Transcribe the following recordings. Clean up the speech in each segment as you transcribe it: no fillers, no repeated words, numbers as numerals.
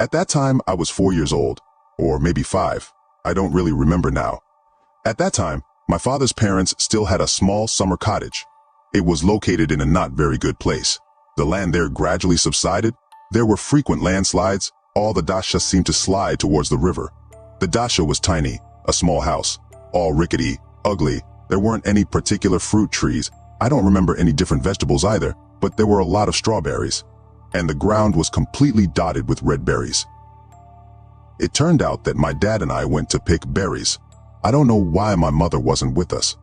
At that time, I was 4 years old, or maybe 5. I don't really remember now. At that time, my father's parents still had a small summer cottage. It was located in a not very good place. The land there gradually subsided. There were frequent landslides. All the dasha seemed to slide towards the river. The dasha was tiny, a small house, all rickety, ugly. There weren't any particular fruit trees. I don't remember any different vegetables either, but there were a lot of strawberries. And the ground was completely dotted with red berries. It turned out that my dad and I went to pick berries. I don't know why my mother wasn't with us.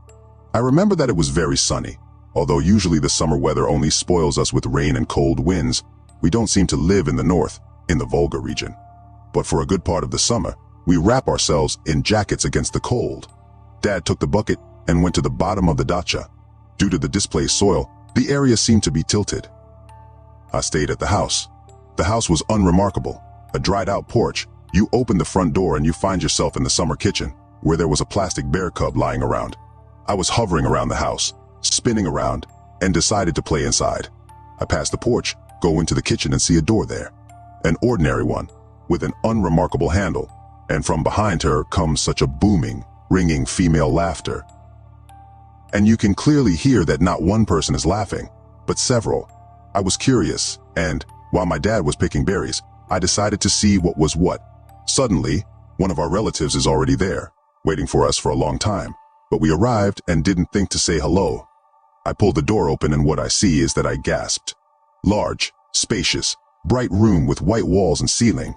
I remember that it was very sunny. Although usually the summer weather only spoils us with rain and cold winds, we don't seem to live in the north, in the Volga region. But for a good part of the summer, we wrap ourselves in jackets against the cold. Dad took the bucket and went to the bottom of the dacha. Due to the displaced soil, the area seemed to be tilted. I stayed at the house. The house was unremarkable. A dried-out porch. You open the front door and you find yourself in the summer kitchen, where there was a plastic bear cub lying around. I was hovering around the house, spinning around, and decided to play inside. I pass the porch, go into the kitchen and see a door there. An ordinary one, with an unremarkable handle, and from behind her comes such a booming, ringing female laughter. And you can clearly hear that not one person is laughing, but several. I was curious, and, while my dad was picking berries, I decided to see what was what. Suddenly, one of our relatives is already there, waiting for us for a long time, but we arrived and didn't think to say hello. I pulled the door open and what I see is that I gasped. Large, spacious, bright room with white walls and ceiling.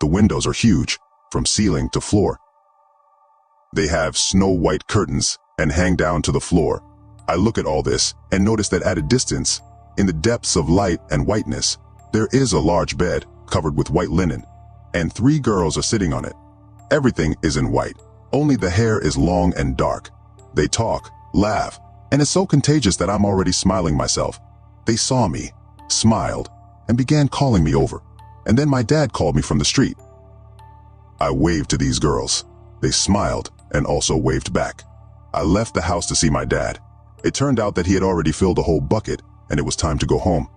The windows are huge, from ceiling to floor. They have snow-white curtains and hang down to the floor. I look at all this and notice that at a distance, in the depths of light and whiteness, there is a large bed covered with white linen, and 3 girls are sitting on it. Everything is in white, only the hair is long and dark. They talk, laugh, and it's so contagious that I'm already smiling myself. They saw me, smiled, and began calling me over, and then my dad called me from the street. I waved to these girls. They smiled and also waved back. I left the house to see my dad. It turned out that he had already filled a whole bucket, and it was time to go home.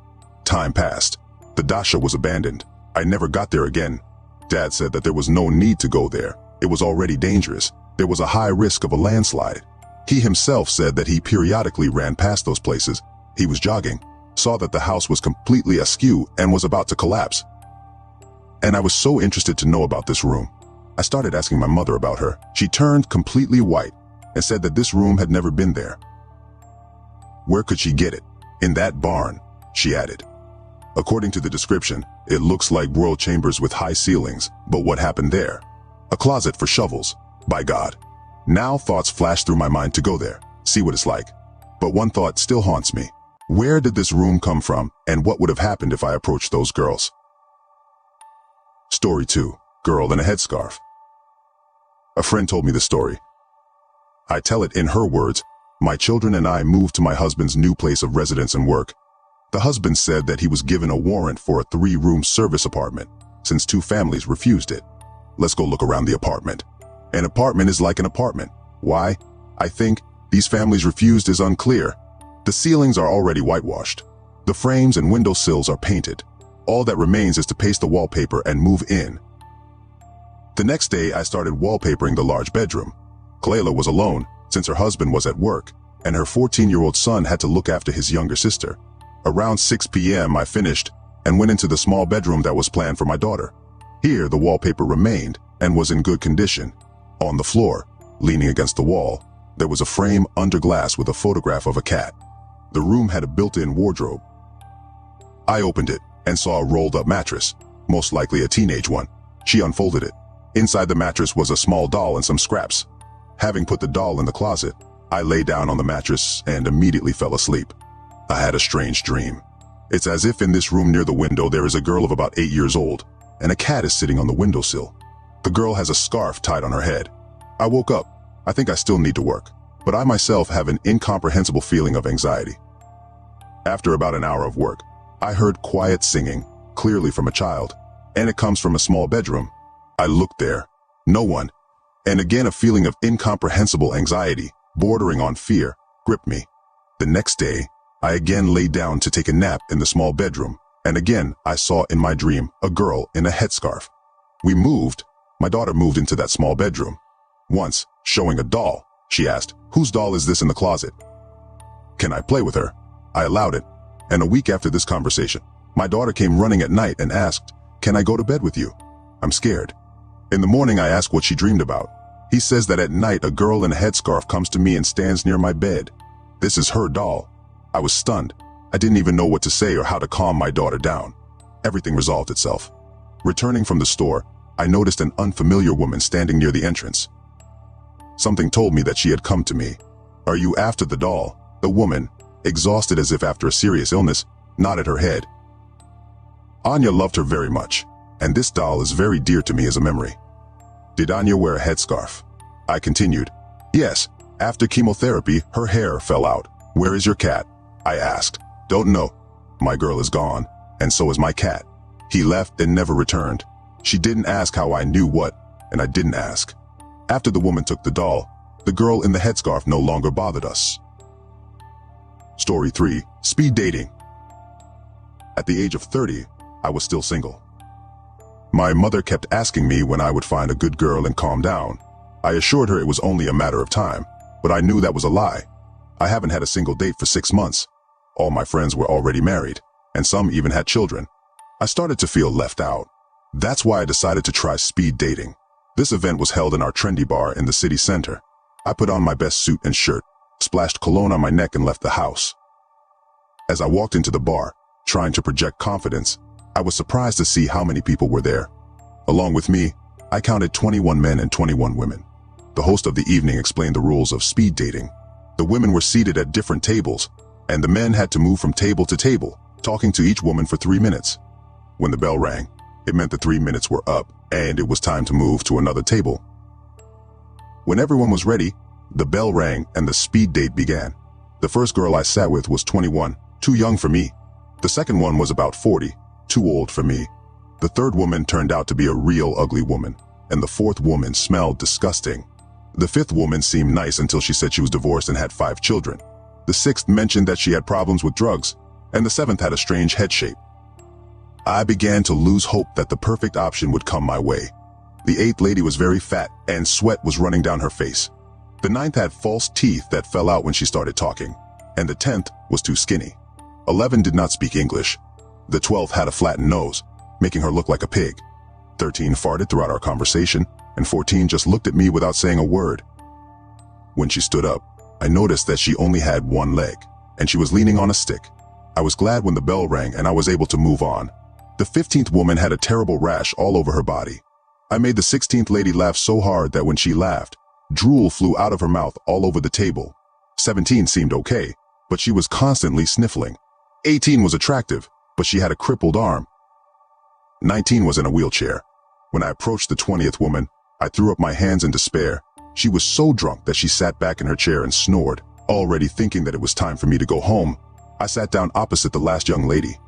Time passed. The dasha was abandoned. I never got there again. Dad said that there was no need to go there. It was already dangerous. There was a high risk of a landslide. He himself said that he periodically ran past those places. He was jogging, saw that the house was completely askew and was about to collapse. And I was so interested to know about this room. I started asking my mother about her. She turned completely white and said that this room had never been there. Where could she get it? In that barn, she added. According to the description, it looks like royal chambers with high ceilings, but what happened there? A closet for shovels. By God. Now thoughts flash through my mind to go there, see what it's like. But one thought still haunts me. Where did this room come from, and what would have happened if I approached those girls? Story 2. Girl in a headscarf. A friend told me the story. I tell it in her words. My children and I moved to my husband's new place of residence and work. The husband said that he was given a warrant for a 3-room service apartment, since 2 families refused it. Let's go look around the apartment. An apartment is like an apartment. Why? I think these families refused is unclear. The ceilings are already whitewashed. The frames and window sills are painted. All that remains is to paste the wallpaper and move in. The next day, I started wallpapering the large bedroom. Clayla was alone, since her husband was at work, and her 14-year-old son had to look after his younger sister. Around 6 p.m. I finished and went into the small bedroom that was planned for my daughter. Here, the wallpaper remained and was in good condition. On the floor, leaning against the wall, there was a frame under glass with a photograph of a cat. The room had a built-in wardrobe. I opened it and saw a rolled-up mattress, most likely a teenage one. She unfolded it. Inside the mattress was a small doll and some scraps. Having put the doll in the closet, I lay down on the mattress and immediately fell asleep. I had a strange dream. It's as if in this room near the window there is a girl of about 8 years old, and a cat is sitting on the windowsill. The girl has a scarf tied on her head. I woke up. I think I still need to work, but I myself have an incomprehensible feeling of anxiety. After about an hour of work, I heard quiet singing, clearly from a child, and it comes from a small bedroom. I looked there. No one. And again a feeling of incomprehensible anxiety, bordering on fear, gripped me. The next day, I again lay down to take a nap in the small bedroom, And again, I saw in my dream a girl in a headscarf. We moved. My daughter moved into that small bedroom. Once, showing a doll, she asked, "Whose doll is this in the closet? Can I play with her?" I allowed it. And a week after this conversation, my daughter came running at night and asked, "Can I go to bed with you?" I'm scared. In the morning, I ask what she dreamed about. He says that at night, a girl in a headscarf comes to me and stands near my bed. This is her doll. I was stunned. I didn't even know what to say or how to calm my daughter down. Everything resolved itself. Returning from the store, I noticed an unfamiliar woman standing near the entrance. Something told me that she had come to me. "Are you after the doll?" The woman, exhausted as if after a serious illness, nodded her head. Anya loved her very much, and this doll is very dear to me as a memory. Did Anya wear a headscarf? I continued. Yes, after chemotherapy, her hair fell out. Where is your cat? I asked. Don't know. My girl is gone, and so is my cat. He left and never returned. She didn't ask how I knew what, and I didn't ask. After the woman took the doll, the girl in the headscarf no longer bothered us. Story 3. Speed dating. At the age of 30, I was still single. My mother kept asking me when I would find a good girl and calm down. I assured her it was only a matter of time, but I knew that was a lie. I haven't had a single date for 6 months. All my friends were already married, and some even had children. I started to feel left out. That's why I decided to try speed dating. This event was held in our trendy bar in the city center. I put on my best suit and shirt, splashed cologne on my neck and left the house. As I walked into the bar, trying to project confidence, I was surprised to see how many people were there. Along with me, I counted 21 men and 21 women. The host of the evening explained the rules of speed dating. The women were seated at different tables, and the men had to move from table to table, talking to each woman for 3 minutes. When the bell rang, it meant the 3 minutes were up, and it was time to move to another table. When everyone was ready, the bell rang and the speed date began. The first girl I sat with was 21, too young for me. The second one was about 40, too old for me. The third woman turned out to be a real ugly woman, and the fourth woman smelled disgusting. The fifth woman seemed nice until she said she was divorced and had 5 children. The sixth mentioned that she had problems with drugs, and the seventh had a strange head shape. I began to lose hope that the perfect option would come my way. The eighth lady was very fat, and sweat was running down her face. The ninth had false teeth that fell out when she started talking, and the 10th was too skinny. 11 did not speak English. The 12th had a flattened nose, making her look like a pig. 13 farted throughout our conversation, and 14 just looked at me without saying a word. When she stood up, I noticed that she only had one leg, and she was leaning on a stick. I was glad when the bell rang and I was able to move on. The 15th woman had a terrible rash all over her body. I made the 16th lady laugh so hard that when she laughed, drool flew out of her mouth all over the table. 17 seemed okay, but she was constantly sniffling. 18 was attractive, but she had a crippled arm. 19 was in a wheelchair. When I approached the 20th woman, I threw up my hands in despair. She was so drunk that she sat back in her chair and snored, already thinking that it was time for me to go home. I sat down opposite the last young lady.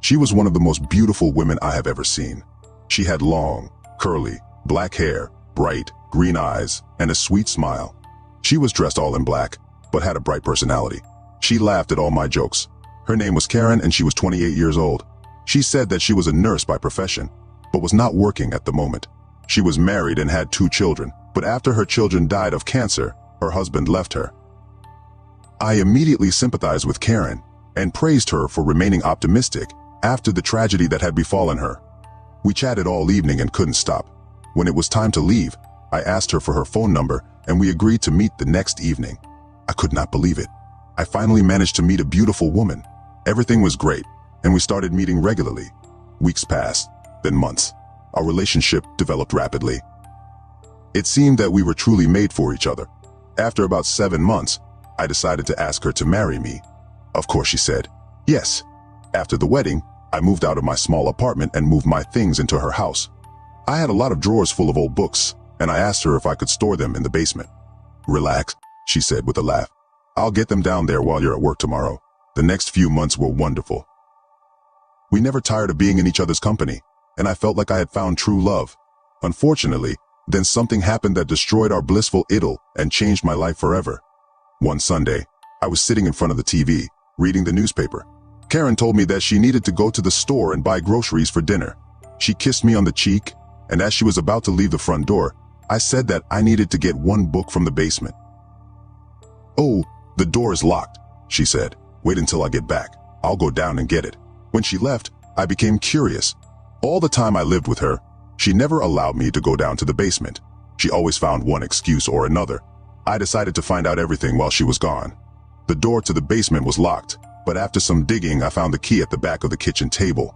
She was one of the most beautiful women I have ever seen. She had long, curly, black hair, bright, green eyes, and a sweet smile. She was dressed all in black, but had a bright personality. She laughed at all my jokes. Her name was Karen and she was 28 years old. She said that she was a nurse by profession, but was not working at the moment. She was married and had 2 children, but after her children died of cancer, her husband left her. I immediately sympathized with Karen and praised her for remaining optimistic after the tragedy that had befallen her. We chatted all evening and couldn't stop. When it was time to leave, I asked her for her phone number and we agreed to meet the next evening. I could not believe it. I finally managed to meet a beautiful woman. Everything was great, and we started meeting regularly. Weeks passed, then months. Our relationship developed rapidly. It seemed that we were truly made for each other. After about 7 months, I decided to ask her to marry me. Of course, she said yes. After the wedding, I moved out of my small apartment and moved my things into her house. I had a lot of drawers full of old books, and I asked her if I could store them in the basement. Relax, she said with a laugh. I'll get them down there while you're at work tomorrow. The next few months were wonderful. We never tired of being in each other's company, and I felt like I had found true love. Unfortunately, then something happened that destroyed our blissful idyll and changed my life forever. One Sunday, I was sitting in front of the TV, reading the newspaper. Karen told me that she needed to go to the store and buy groceries for dinner. She kissed me on the cheek, and as she was about to leave the front door, I said that I needed to get one book from the basement. "Oh, the door is locked," she said. "Wait until I get back. I'll go down and get it." When she left, I became curious. All the time I lived with her, she never allowed me to go down to the basement. She always found one excuse or another. I decided to find out everything while she was gone. The door to the basement was locked, but after some digging, I found the key at the back of the kitchen table.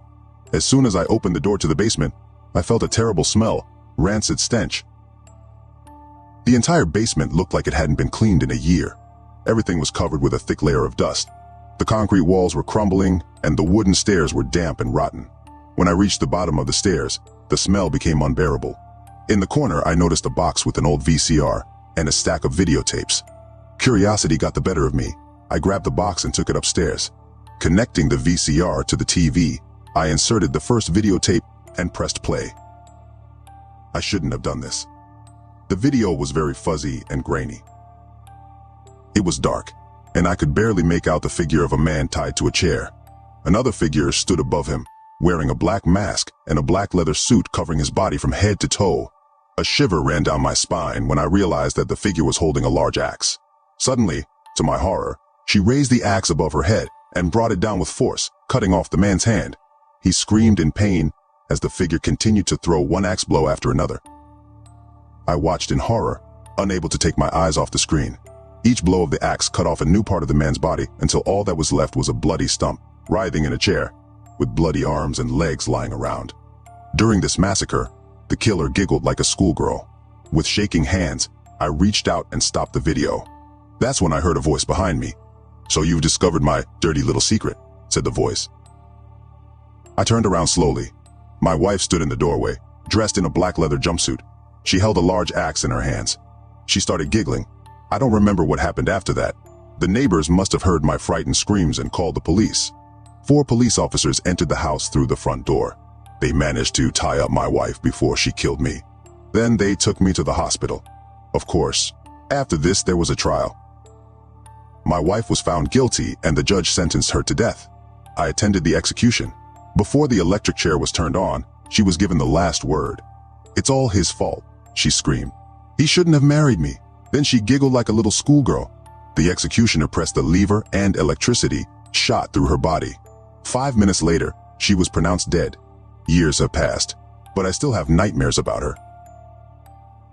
As soon as I opened the door to the basement, I felt a terrible smell, rancid stench. The entire basement looked like it hadn't been cleaned in a year. Everything was covered with a thick layer of dust. The concrete walls were crumbling, and the wooden stairs were damp and rotten. When I reached the bottom of the stairs, the smell became unbearable. In the corner, I noticed a box with an old VCR and a stack of videotapes. Curiosity got the better of me. I grabbed the box and took it upstairs. Connecting the VCR to the TV, I inserted the first videotape and pressed play. I shouldn't have done this. The video was very fuzzy and grainy. It was dark, and I could barely make out the figure of a man tied to a chair. Another figure stood above him, wearing a black mask and a black leather suit covering his body from head to toe. A shiver ran down my spine when I realized that the figure was holding a large axe. Suddenly, to my horror, she raised the axe above her head and brought it down with force, cutting off the man's hand. He screamed in pain as the figure continued to throw one axe blow after another. I watched in horror, unable to take my eyes off the screen. Each blow of the axe cut off a new part of the man's body until all that was left was a bloody stump, writhing in a chair, with bloody arms and legs lying around. During this massacre, the killer giggled like a schoolgirl. With shaking hands, I reached out and stopped the video. That's when I heard a voice behind me. "So you've discovered my dirty little secret," said the voice. I turned around slowly. My wife stood in the doorway, dressed in a black leather jumpsuit. She held a large axe in her hands. She started giggling. I don't remember what happened after that. The neighbors must have heard my frightened screams and called the police. 4 police officers entered the house through the front door. They managed to tie up my wife before she killed me. Then they took me to the hospital. Of course, after this there was a trial. My wife was found guilty and the judge sentenced her to death. I attended the execution. Before the electric chair was turned on, she was given the last word. "It's all his fault," she screamed. "He shouldn't have married me." Then she giggled like a little schoolgirl. The executioner pressed the lever and electricity shot through her body. 5 minutes later, she was pronounced dead. Years have passed, but I still have nightmares about her.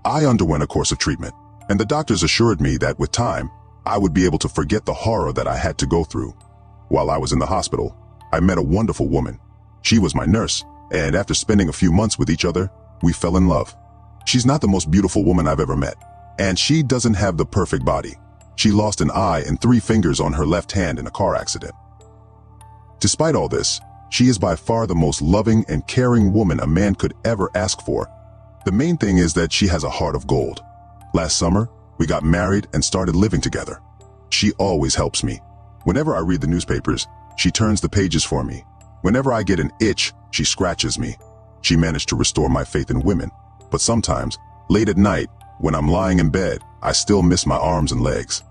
I underwent a course of treatment, and the doctors assured me that with time, I would be able to forget the horror that I had to go through. While I was in the hospital, I met a wonderful woman. She was my nurse, and after spending a few months with each other, we fell in love. She's not the most beautiful woman I've ever met, and she doesn't have the perfect body. She lost an eye and 3 fingers on her left hand in a car accident. Despite all this, she is by far the most loving and caring woman a man could ever ask for. The main thing is that she has a heart of gold. Last summer, we got married and started living together. She always helps me. Whenever I read the newspapers, she turns the pages for me. Whenever I get an itch, she scratches me. She managed to restore my faith in women, but sometimes, late at night, when I'm lying in bed, I still miss my arms and legs.